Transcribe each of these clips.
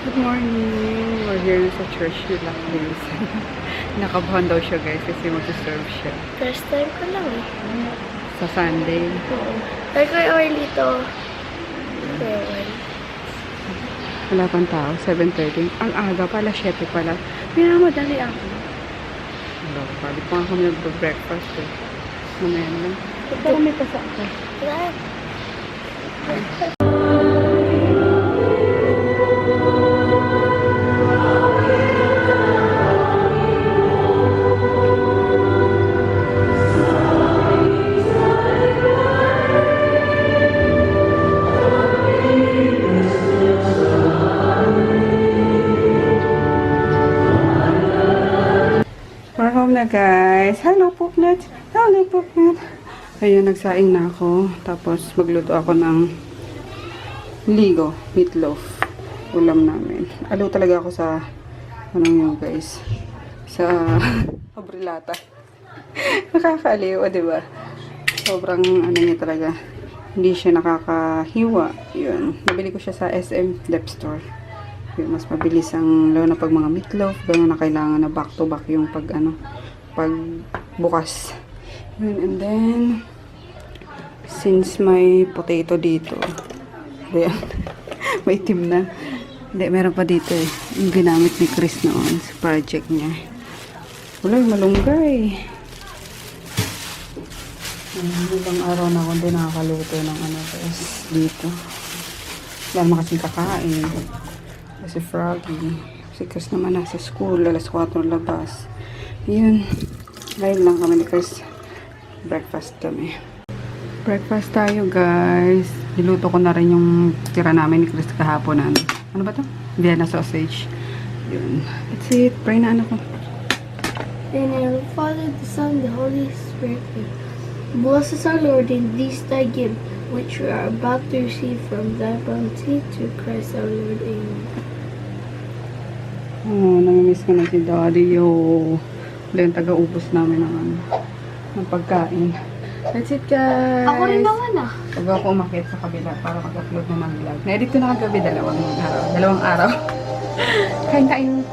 Good morning! We're here sa church nila, guys. Nakabahan daw siya, guys, kasi mag-serve siya. First time ko lang eh. Sa Sunday. Oo. Pero kay Orlito, Ewan. Wala pang tao, 7:30. Ang aga pala, 7 pala. Minamadali ako. Wala ko pa. Di pa nga kami nag-breakfast eh. Mamaya na lang. Pero may pasa ako. Right. We're home na, guys. Hello, Pupnut. Hello, Pupnut. Ayun, nagsaing na ako. Tapos, magluto ako ng ligo, meatloaf. Ulam namin. Alo talaga ako sa, ano yun, guys? Sa abrilata. Nakakaaliw, diba? Sobrang, ano niya talaga. Hindi siya nakakahiwa. Yun. Nabili ko siya sa SM Dep Store. Yun, mas mabilis ang lalo na pag mga meatloaf, gano'n na kailangan na back to back yung pag bukas. Yun, and then since may potato dito, ayan, may itim na. Hindi, meron pa dito eh. Yung ginamit ni Chris noon sa project niya. Wala, malunggay. Ilang araw na ako hindi nakakaluto ng ano guys dito. Wala naman kasing kakain. Kasi Froggy. Si Chris naman nasa school. Alas 4 labas. Yun. Ngayon lang kami ni Chris. Breakfast kami. Breakfast tayo guys. Niluto ko na rin yung tira namin ni Chris kahapon. Ano ba to? Vienna sausage. Yun. That's it. Pray na ano ko. In the name of the Father, the Son, the Holy Spirit. Bless us, our Lord, in these thy gift, which we are about to receive from thy bounty, to Christ our Lord. Amen. Oh, namimiss ko na si Daddy. Yo. Wala yung taga-ubos namin ng pagkain. That's it, guys. Ako rin naman ah. Pag ako umakit sa kabila para mag-upload na ng vlog. Na-edit ko na kagabi dalawang araw. Kain tayo.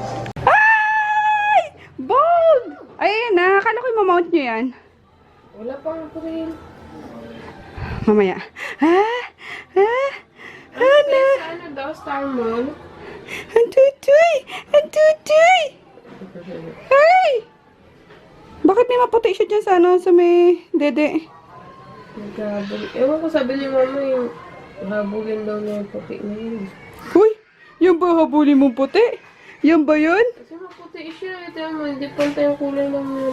Ay! Bold! Ayun na. Akala ko yung mamount nyo yan. Wala pang rin. Mamaya. Ano? Ano daw, Star Mall? Antutoy! Antutoy! Ay! Bakit may maputi siya dyan sa sa may dede? Naghabol. Ewan ko, sabi ni Mama yung habulin daw niya yung puti na yun. Uy! Yan ba habulin mong puti? Yan ba yun? Kasi maputi siya. Ito mo, hindi panta yung kulay lang niya.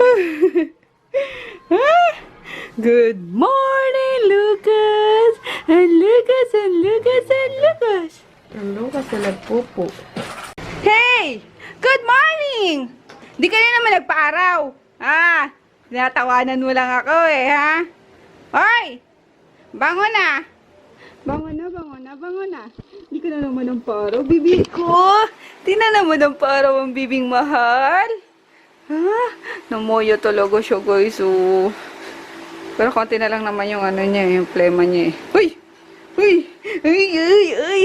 Good morning, Lucas! And Lucas and Lucas and Lucas! Ang Lucas na nagpupo. Hey! Good morning! Di ka na naman nagpa-araw. Ha? Tinatawanan mo lang ako eh, ha? Hoy! Bangon na! Bangon na, bangon na, bangon na. Di ka na naman ng paro, bibig ko. Di na naman ng paro ang bibing mahal. Ha? Namoyo talaga siya, guys. Oh. Pero konti na lang naman yung ano niya, yung plema niya eh. Uy! Uy! Uy! Uy! Uy!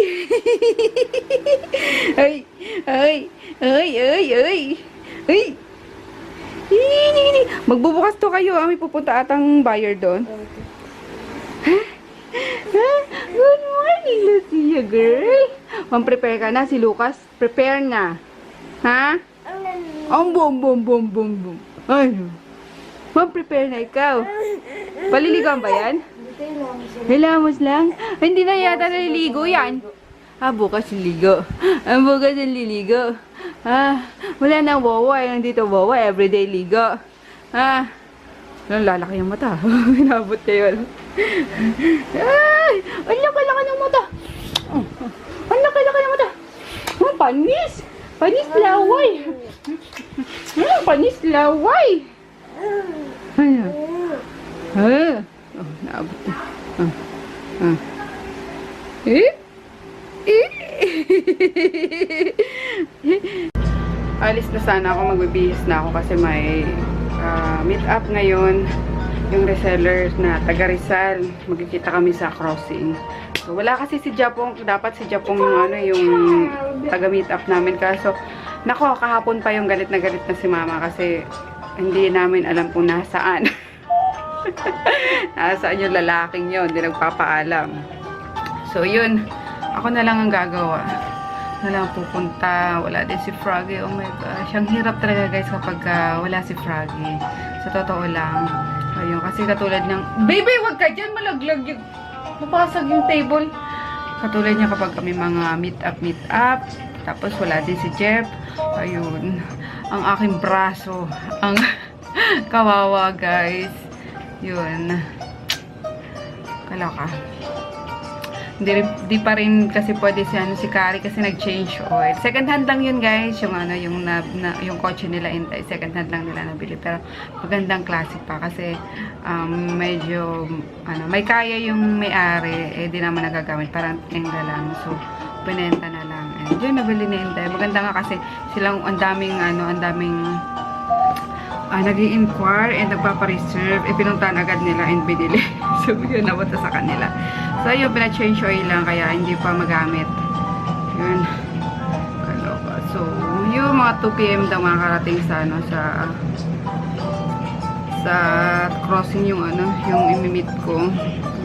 Ay! Ay! Ay! Ay! Ay! Ay! Magbubukas to kayo, may pupunta atang buyer doon. Ha? Good morning, Lucia girl. Prepare ka na, si Lucas. Prepare na. Ha? Bum, bum, bum, bum, bum. Ay. Prepare na ikaw. Paliligawan ba yan? Hilamos lang. Hindi na yata naliligo yan. Bukas liligo. Bukas liligo. Wala nang wawa. Nandito wawa. Everyday ligo. Lalaki yung mata. Hinabot kayo. Ay! Ang laki-laki ng mata. Ang laki-laki ng mata. Panis! Panis laway. Panis laway. Ayan. Naabot na. Alis na sana ako, magbibihis na ako kasi may meet up ngayon yung resellers na taga Rizal. Magkikita kami sa crossing. So, wala kasi si Japong, dapat si Japong yung ano, yung taga-meet up namin. Kaso, nako, kahapon pa yung galit na si mama kasi hindi namin alam kung nasaan. Nasaan yung lalaking yun, hindi nagpapaalam. So, yun. Ako na lang ang gagawa. Na lang pupunta. Wala din si Froggy. Oh my gosh. Ang hirap talaga guys kapag wala si Froggy. Sa totoo lang. Ayun. Kasi katulad ng... Baby, wag ka dyan. Malaglag yung... Mapasag yung table. Katulad niya kapag kami mga meet up. Tapos wala din si Jeff. Ayun. Ang aking braso. Ang kawawa guys. Yun. Kaloka. Di pa rin kasi pwede si Kari kasi nag-change oil. Second hand lang yun guys, yung yung kotse nila Intay, second hand lang nila nabili. Pero magandang classic pa kasi medyo may kaya yung may-ari, di naman nagagamit, parang engga lang. So pinenta na lang. And yun, nabili ni Intay. Maganda nga kasi silang ang daming nag-i-inquire and nagpapa-reserve. Pinuntahan agad nila and binili. So yun, napunta sa kanila. So, yung pina-change oil lang, kaya hindi pa magamit. Yun. Kaloka. So, yung mga 2 PM daw makakarating sa crossing yung yung imimit ko.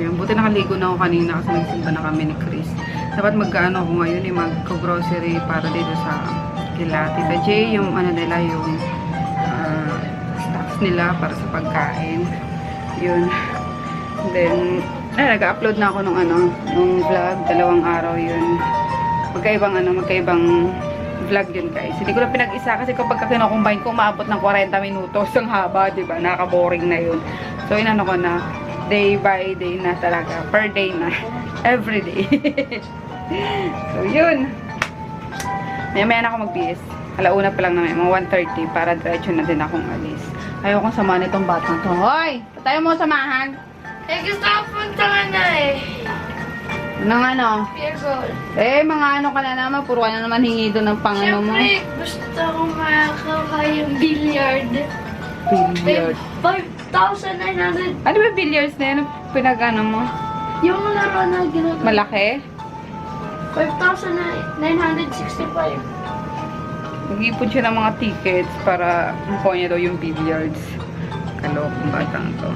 Yun. Buti nakaligo na ako kanina kasi nagsimba na kami ni Chris. Dapat magkaano ako ngayon, mag-grocery para dito sa kila Tita J, yung nila, yung stocks nila para sa pagkain. Yun. Then, nag-upload na ako nung vlog, 2 araw yun. Magkaibang vlog yun guys. Hindi ko na pinag-isa kasi kapag kino-combine ko, maabot ng 40 minutos. Ang haba, diba? Nakaka-boring na yun. So, inano ko na, day by day na talaga. Per day na. Every day. So, yun. Maya-maya na ako mag-PS. Alauna pa lang naman, mga 1:30 para diretso na din akong alis. Ayokong samahan itong batang to. Hoy! Tayo mo samahan! gusto ko punta nga na eh. Anong Pure gold. mga ka na naman. Puro ka na naman hingi doon ng pangano mo. Siyempre, gusto ko makakawa yung billiard. Billiard. 5,900. Ano ba billiards na yan? Pinag-ano mo? Yung laro na ginagawa. Malaki? 5,965. Nag-ipon siya ng mga tickets para makuha niya daw yung billiards. Kalokong batang to.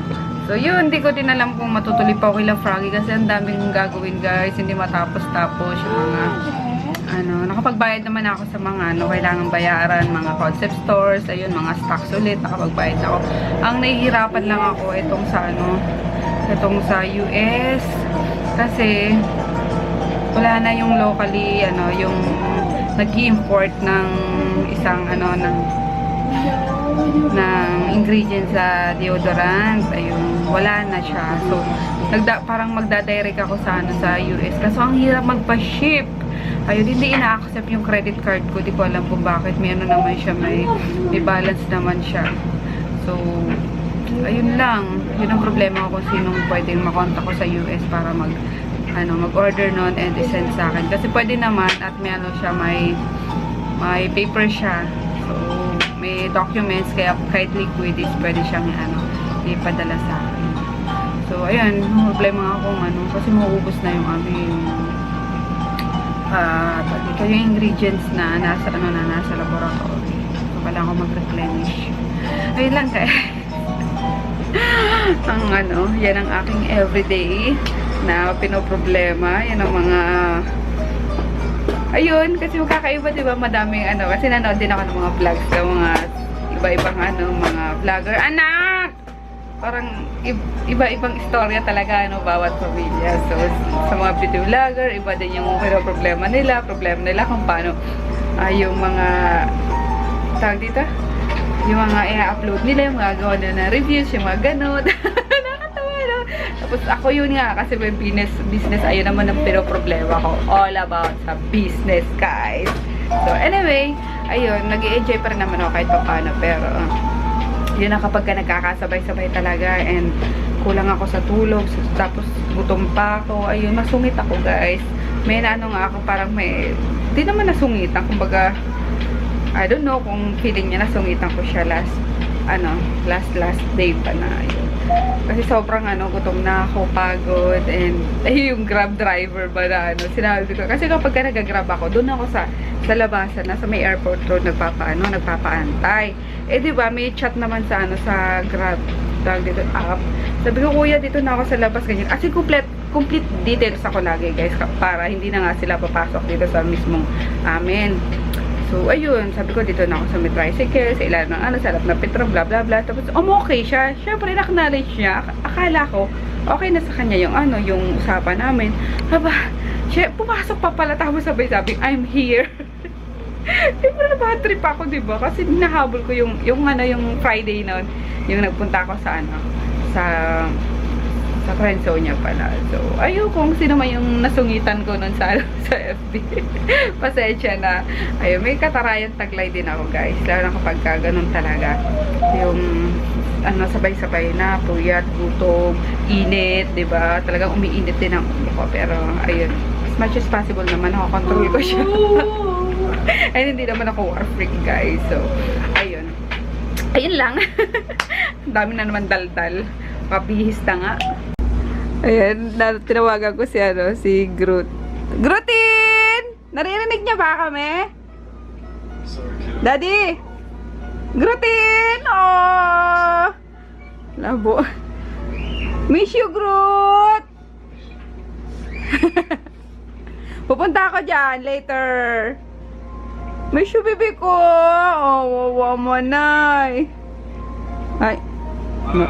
So yun, hindi ko din alam kung matutuloy pa ako kila Froggy kasi ang daming gagawin guys. Hindi matapos-tapos yung mga nakapagbayad naman ako sa mga kailangan bayaran, mga concept stores, ayun, mga stocks ulit, nakapagbayad ako. Ang nahihirapan lang ako itong sa US kasi wala na yung locally, yung nag-i-import ng isang ng ingredients sa deodorant. Ayun, wala na siya. So, parang magdadirect ako sa US. Kaso ang hirap magpa-ship. Ayun, hindi ina-accept yung credit card ko. Di ko alam kung bakit. May naman siya, may balance naman siya. So, ayun lang. Yun ang problema ko kung sinong pwedeng makontak ko sa US para mag-order nun and i-send sa akin. Kasi pwede naman at may paper siya. So, may documents, kaya kahit liquid is pwede siyang ipadala sa akin. So, ayun, problema nga kung kasi mauubos na yung yung ingredients na nasa laboratory. So, kailangan ko mag-replenish. Ayun lang kaya. Yan ang aking everyday na pinoproblema. Yan ang mga ayun, kasi magkakaiba, diba? Madaming kasi nanood din ako ng mga vlogs ng mga iba-ibang mga vlogger. Anak! Parang iba-ibang istorya talaga, bawat pamilya. So, sa mga video vlogger, iba din yung problema nila kung paano yung mga tawag dito, yung mga i-upload nila, yung mga gawa nila na reviews, yung mga ganun. Nakatawa, no? Tapos ako yun nga, kasi may business, ayun naman ang pinoproblema ko. All about sa business, guys. So, anyway, ayun, nag-i-enjoy pa rin naman ako kahit paano, pero yun na kapag nagkakasabay-sabay talaga and kulang ako sa tulog, tapos gutom pa ako, ayun, masungit ako, guys. May nga ako, parang di naman nasungitan, kumbaga, I don't know kung feeling niya nasungitan ko siya last last day pa na yun. Kasi sobrang gutom na ako, pagod, and yung grab driver ba na sinabi ko. Kasi kapag nag-grab ako, doon ako sa labasan, nasa may airport road, nagpapaantay. Eh, di ba, may chat naman sa sa grab, tawag dito, app. Sabi ko, kuya, dito na ako sa labas, ganyan. Kasi complete details ako lagi, guys, para hindi na nga sila papasok dito sa mismong amin. So, ayun, sabi ko, dito na ako sa may tricycle, sa ilalim ng sa harap na Petro, bla bla bla. Tapos, okay siya. Syempre, na-acknowledge niya. Akala ko, okay na sa kanya yung yung usapan namin. Haba, siya, pumasok pa pala, tapos sabay-sabing, I'm here. Siyempre, na-bad trip ako, diba? Kasi nahabol ko yung Friday noon, yung nagpunta ako sa sa friend zone niya pala. So, ayun, kung sino man yung nasungitan ko nun sa FB. Pasensya na. Ayun, may katarayan taglay din ako, guys. Lalo na kapag ganun talaga. Yung, sabay-sabay na, puyat, gutom, init, diba? Talagang umiinit din ang ulo ko. Pero, ayun, as much as possible naman, control ko siya. Ay, hindi naman ako war freak, guys. So, ayun. Ayun lang. Dami na naman daldal. Mabihis na nga. Ayan, tinawagan ko si Groot. Grootin! Naririnig niya ba kami? Daddy! Grootin! Oh! Labo. Miss you, Groot! Pupunta ako dyan later. Miss you, baby ko! Oh, wawa mo na. Ay. No.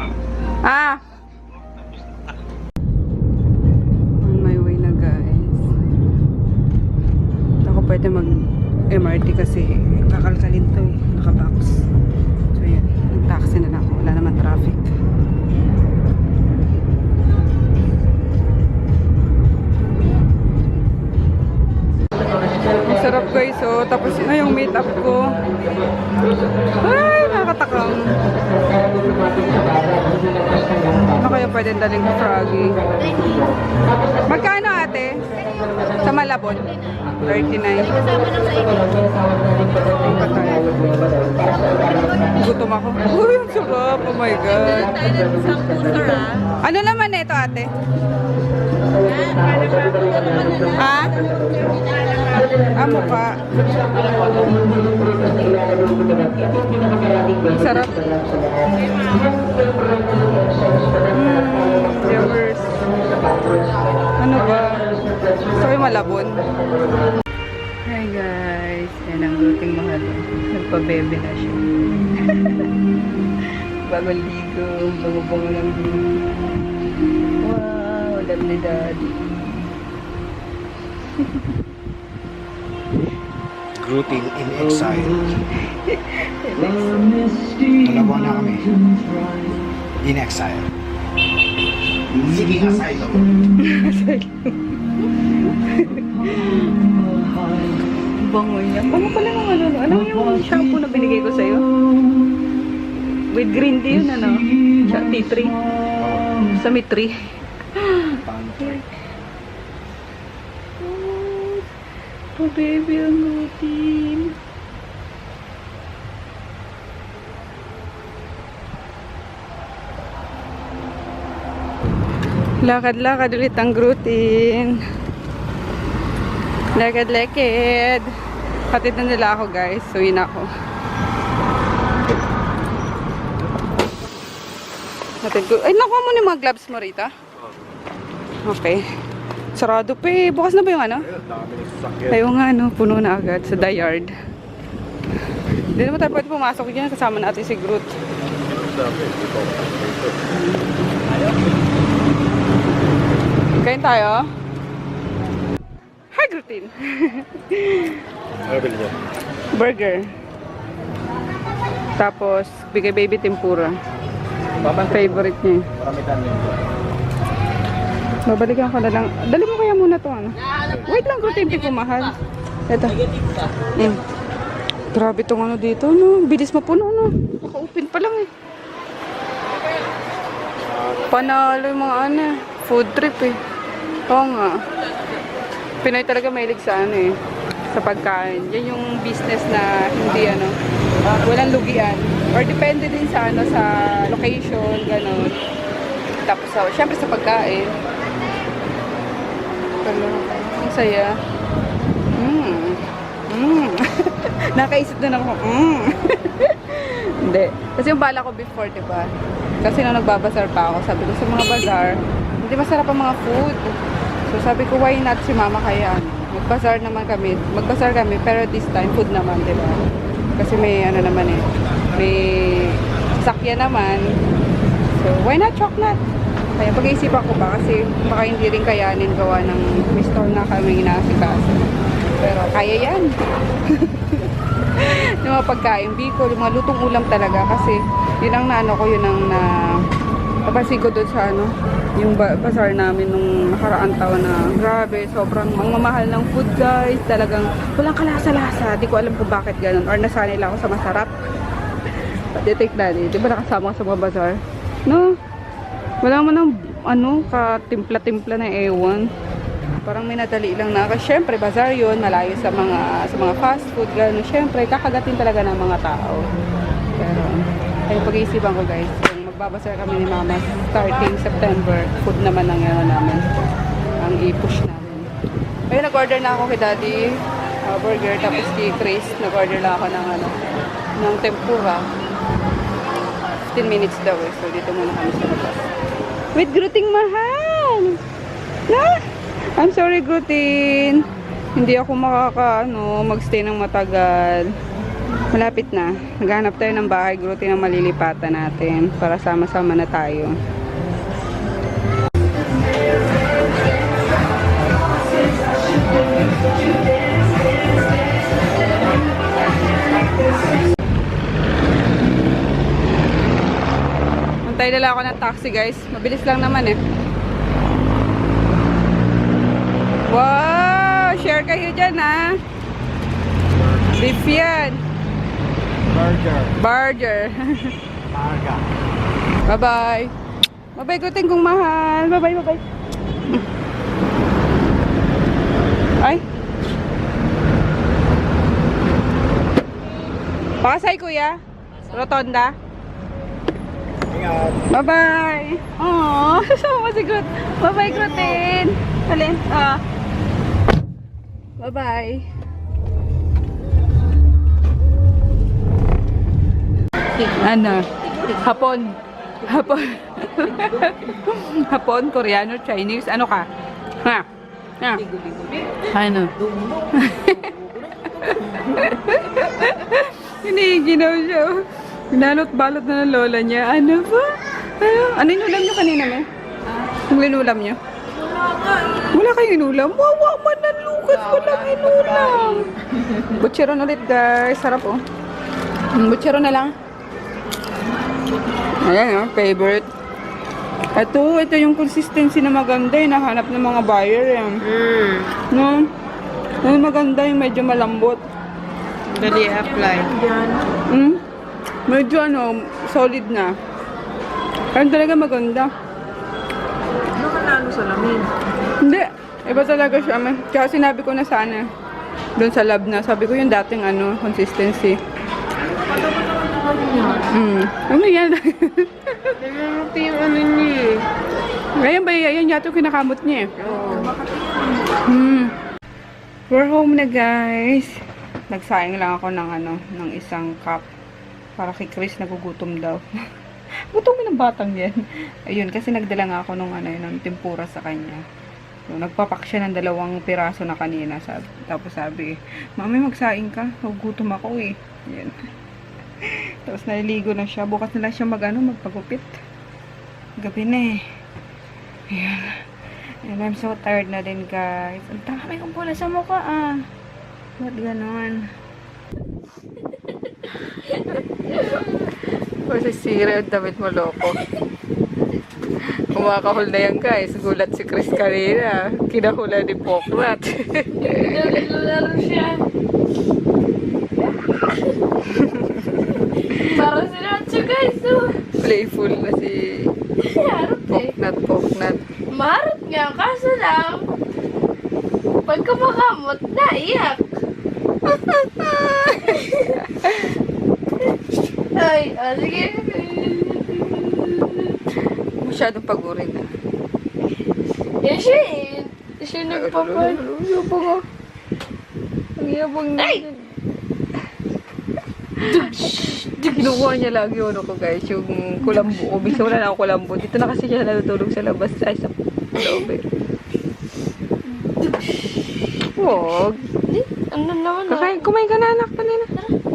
On my way na, guys. Ako pwede mag-MRT kasi kakalkalin to eh. Nakabox. So yun, nag-taxi na lang ako. Wala naman traffic. Sarap, guys. So, tapos na yung meet-up ko. Ay, nakatakam. Ano kaya pwede daling ko, Froggy? Magkano, ate? Sa Malabon? 39. Gutom ako. Uy, ang sarap. Oh my God. Ano naman ito, ate? Ha? Mukha. Sarap. Flavors. Ano ba? Gusto ko yung Malabon. Hi guys. Yan ang luting mahal. Nagpa-bebe na siya. Bagong ligo. Bago-bango ng ligo. Wow. Lovely daddy. Grooting in exile. Dalawa na kami. In exile. Sige, asylum. Bango niya. Bango pala ng ano yung shampoo na binigay ko sa'yo? With green tea yun, tea tree. Sa may tree. Oh, baby, ang gutin. Lakad-lakad ulit ang grutin. Lakad-lakad. Hatid na nila ako, guys. So, yun ako. Hatid ko. Ay, nakuha mo na yung mga gloves mo, Rita? Okay. Sarado pa eh. Bukas na ba yung Ayaw nga, puno na agad sa the yard. Hindi naman tayo pwede pumasok dyan. Kasama natin si Groot. Kain tayo? Hi, Grootin! Burger. Tapos, bigay baby tempura. Favorite niya. Babalikan ko na lang. Dali mo kaya muna to, Wait lang, Grootin, hindi ko mahal. Ito. Grabe tong dito, Bilis mapuno, Naka-open pa lang, Panalo yung mga food trip, Oo nga. Pinoy talaga mahilig sa sa pagkain. Yan yung business na hindi ano, walang lugian. Or depende din sa ano, sa location, ganun. Tapos syempre sa pagkain. Pero, ang saya. Nakaisip na ako. Hindi. Kasi yung bala ko before, diba? Kasi nung nagbabazar pa ako, sabi ko sa mga bazar, hindi masarap ang mga food. So sabi ko, why not si mama kaya ano? Magbazar naman kami. Magbazar kami, pero this time, food naman, diba? Kasi may ano naman eh. May sakya naman. So, why not chocolate? Kaya pag-iisipan ko ba? Kasi baka hindi rin kayanin gawa ng may store na kami inaasikaso. Pero kaya yan. Yung mga pagkain, bicol, yung mga lutong ulam talaga. Kasi yun ang naano ko, yun ang napansin ko doon sa ano, yung bazaar namin nung nakaraang taon na grabe, sobrang ang mamahal ng food guys. Talagang walang kalasa-lasa. Di ko alam kung bakit ganun. Or nasanay lang ako sa masarap. Detect na di ba nakasama ko sa mga bazaar? No? Wala mo ng ano, katimpla-timpla na ewan. Parang minadali lang na. Kasi syempre, bazaar yun, malayo sa mga fast food, gano'n. Syempre, kakagatin talaga ng mga tao. Pero, ay pag-iisipan ko guys, kung magbabazar kami ni mama starting September, food naman ang ano namin. Ang i-push namin. Kaya nag-order na ako kay daddy, burger, tapos kay Chris, nag-order lang ako ng ano, ng tempura. 15 minutes daw eh. So, dito muna kami sa labas. Wait, Gruting mahal! Na? I'm sorry, Grutin. Hindi ako magstay ng matagal. Malapit na. Naghanap tayo ng bahay, Grutin, na malilipatan natin para sama-sama na tayo. Antay nila ako ng taxi guys. Mabilis lang naman eh. Wow! Share kayo dyan ha. Beef yan. Burger. Marga. Bye-bye. Bye-bye, Gruting kong mahal. Bye-bye, bye-bye. Ay. Pakasay kuya. Rotonda. Ingat. Bye-bye. Aww, sama si Grut. Bye-bye, Grutin. Halin. Bye-bye. Ano? Hapon. Hapon, Koreano, Chinese. Ano ka? Ha? Ha? Ano? Hiniginaw siya. Binalot-balot na ng lola niya. Ano ba? Ano inulam niyo kanina, me? Ang inulam niyo? Wala kayong inulam? Wawa man ng Lucas. Walang inulam. Butcheron ulit, guys. Sarap, oh. Butcheron na lang. Ayan, favorite. Ito yung consistency na maganda. Nahanap ng mga buyer. No? Yung maganda, yung medyo malambot. Dali apply. Medyo solid na. Kaya talaga maganda. Ano ka na sa lamin? Hindi. Iba talaga siya. Kaya sinabi ko na sana. Doon sa lab na. Sabi ko yung dating consistency. Ano yan? Nanamuti yung ano niya eh. Ngayon ba yan yata yung kinakamot niya eh. Oo. We're home na guys. Nagsaing lang ako ng isang cup. Para kay Chris, nagugutom daw. Gutom ng batang yan. Ayun, kasi nagdala nga ako ng tempura sa kanya. So, nagpapak siya ng 2 piraso na kanina. Tapos sabi, Mami, magsaing ka. Nagugutom ako eh. Ayun. Tapos naliligo na siya. Bukas na lang siya magpagupit. Gabi na eh. Ayun. And I'm so tired na din guys. Ang dami kong pula sa mukha ah. Ba't ganon? Kasi sira yung damit mo, loko. Kumakahol na yan guys. Gulat si Chris kanina. Kinahula ni Pokrat. Laro siya. Parang sinatso guys. Playful na si Poknat. Maharot nga, kaso lang, pagka makamot, naiyak. Ay, sige. Masyadong pag-uri na. Yan siya eh. Siya nagpapal. Ang yabang ah. Ang yabang na. Kinukuha niya lagi yung ano ko guys, yung kulambo ko. Bisa wala na ako kulambo. Dito na kasi siya natutulog sa labas. Ay, sa loob eh. Huwag. Ano naman? Kumain ka na anak. Dali na.